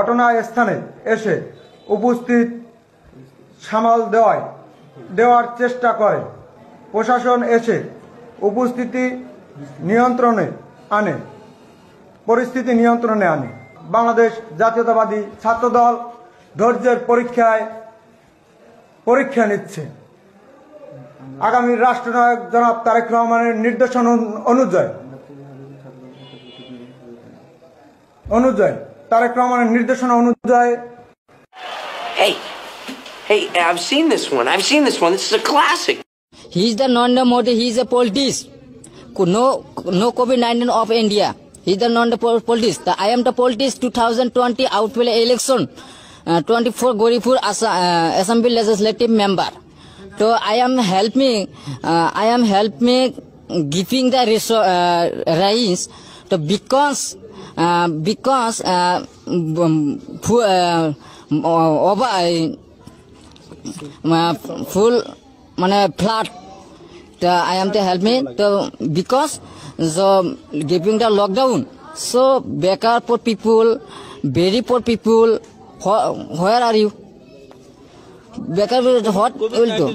ঘটনাস্থানে এসে উপস্থিত সামাল দেওয়ার চেষ্টা করে। প্রশাসন এসে পরিস্থিতি নিয়ন্ত্রণে আনে। বাংলাদেশ জাতীয়তাবাদী ছাত্রদল ধৈর্যের পরীক্ষা নিচ্ছে। আগামী রাষ্ট্রনায়ক জনাব তারেক রহমানের নির্দেশনা অনুযায়ী Hey, I've seen this one. This is a classic. He's the Narendra Modi. He's a politician. No COVID-19 of India. He's the non-politician. I am the politician. 2020 outwell election. 24 Goripur Assembly legislative member. So I am helping giving the rise. So because full flat. I am to help me because the giving the lockdown. So bekar poor people, very poor people. Where are you? Bekar what will do?